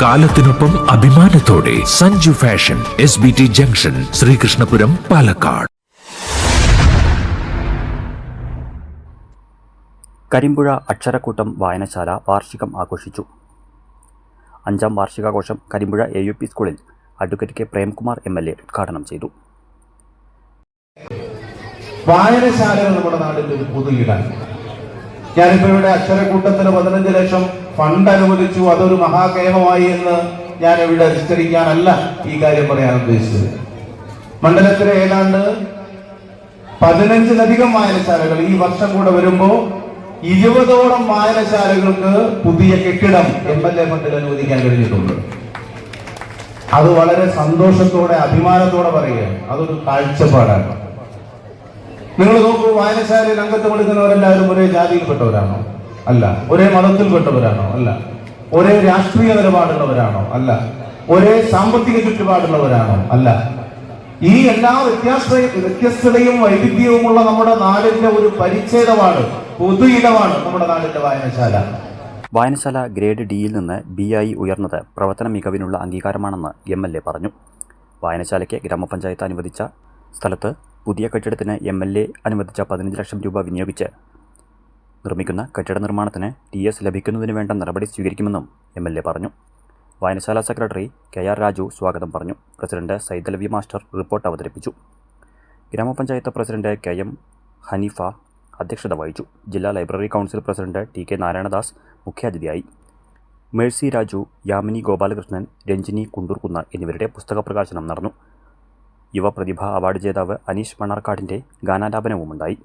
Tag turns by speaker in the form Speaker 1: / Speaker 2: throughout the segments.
Speaker 1: കാലത്തിനൊപ്പം അഭിമാനത്തോടെ Sanju fashion, SBT junction, Sreekrishnapuram, Palakkad.
Speaker 2: Karimpuzha Aksharakkoottam വായനശാല വാർഷികം ആഘോഷിച്ചു. 5ാം വാർഷികാഘോഷം കരിമ്പുഴ AUP സ്കൂളിൽ അഡ്വക്കേറ്റ് കെ പ്രേംകുമാർ MLA ഉദ്ഘാടനം ചെയ്തു.
Speaker 3: വായനശാലകൾ നമ്മുടെ നാട്ടിൽ ഒരു പുതുയിടാണ്. ഞാനിപ്പോൾ ഇവിടെ അക്ഷരക്കൂട്ടത്തിന് 15 ലക്ഷം ഫണ്ട് അനുവദിച്ചു, അതൊരു മഹാകേമമായി എന്ന് ഞാൻ ഇവിടെ വിസ്തരിക്കാനല്ല ഈ കാര്യം പറയാൻ ഉദ്ദേശിച്ചത്. മണ്ഡലത്തിലെ ഏതാണ്ട് 15ലധികം വായനശാലകൾ ഈ വർഷം കൂടെ വരുമ്പോൾ 20ഓളം വായനശാലകൾക്ക് പുതിയ കെട്ടിടം MLA ഫണ്ടിൽ അനുവദിക്കാൻ കഴിഞ്ഞിട്ടുണ്ട്. അത് വളരെ സന്തോഷത്തോടെ അഭിമാനത്തോടെ പറയുകയാണ്. അതൊരു കാഴ്ചപ്പാടാണ്. നിങ്ങൾ നോക്കൂ, വായനശാലയിൽ അംഗത്വം എടുക്കുന്നവരെല്ലാവരും ഒരേ ജാതിയിൽപ്പെട്ടവരാണോ? അല്ല. ഒരേ മതത്തിൽപ്പെട്ടവരാണോ? അല്ല. ഒരേ രാഷ്ട്രീയ നിലപാടുള്ളവരാണോ? അല്ല. ഒരേ സാമ്പത്തിക ചുറ്റുപാടുള്ളവരാണോ? അല്ല. ഈ എല്ലാ വ്യത്യസ്തതയും വൈവിധ്യവുമുള്ള നമ്മുടെ നാടിന്റെ ഒരു പരിച്ഛേദമാണ്, പൊതു ഇടമാണ് നമ്മുടെ നാടിന്റെ വായനശാല.
Speaker 2: വായനശാല ഗ്രേഡ് Dയിൽ നിന്ന് B ആയി ഉയർന്നത് പ്രവർത്തന മികവിനുള്ള അംഗീകാരമാണെന്ന് MLA പറഞ്ഞു. വായനശാലയ്ക്ക് ഗ്രാമപഞ്ചായത്ത് അനുവദിച്ച സ്ഥലത്ത് പുതിയ കെട്ടിടത്തിന് MLA അനുവദിച്ച 15 ലക്ഷം രൂപ വിനിയോഗിച്ച് നിർമ്മിക്കുന്ന കെട്ടിട നിർമ്മാണത്തിന് TS ലഭിക്കുന്നതിന് വേണ്ട നടപടി സ്വീകരിക്കുമെന്നും MLA പറഞ്ഞു. വായനശാല സെക്രട്ടറി KR രാജു സ്വാഗതം പറഞ്ഞു. പ്രസിഡന്റ് സൈദലവി മാസ്റ്റർ റിപ്പോർട്ട് അവതരിപ്പിച്ചു. ഗ്രാമപഞ്ചായത്ത് പ്രസിഡന്റ് KM ഹനീഫ അധ്യക്ഷത വഹിച്ചു. ജില്ലാ library council president TK Narayanadas മുഖ്യാതിഥിയായി. മേഴ്സി രാജു, യാമിനി ഗോപാലകൃഷ്ണൻ, രഞ്ജിനി കുണ്ടൂർകുന്ന് എന്നിവരുടെ പുസ്തക പ്രകാശനം നടന്നു. യുവ പ്രതിഭ അവാർഡ് ജേതാവ് അനീഷ് മണ്ണാർക്കാടിൻ്റെ ഗാനാലാപനവുമുണ്ടായി.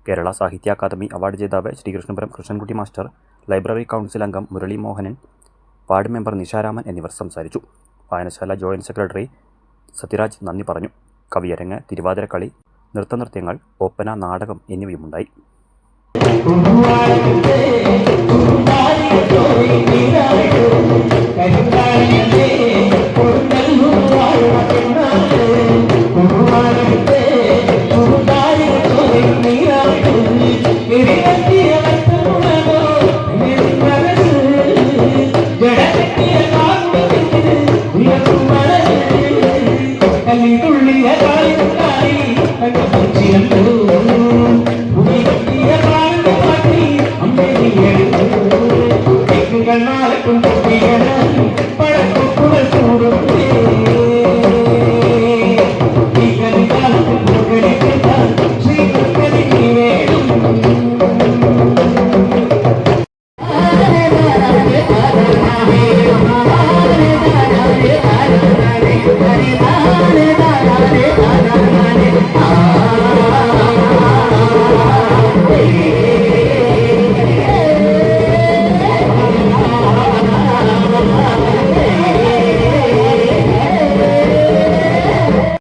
Speaker 2: കേരള സാഹിത്യ അക്കാദമി അവാർഡ് ജേതാവ് Sreekrishnapuram Krishnankutty master, library council അംഗം മുരളി മോഹനൻ, വാർഡ് മെമ്പർ നിഷാരാമൻ എന്നിവർ സംസാരിച്ചു. വായനശാല ജോയിന്റ് സെക്രട്ടറി സത്യരാജ് നന്ദി പറഞ്ഞു. കവിയരങ്ങ്, തിരുവാതിരക്കളി, നൃത്തനൃത്യങ്ങൾ, ഒപ്പന, നാടകം എന്നിവയുമുണ്ടായി.
Speaker 4: ുള്ളിയ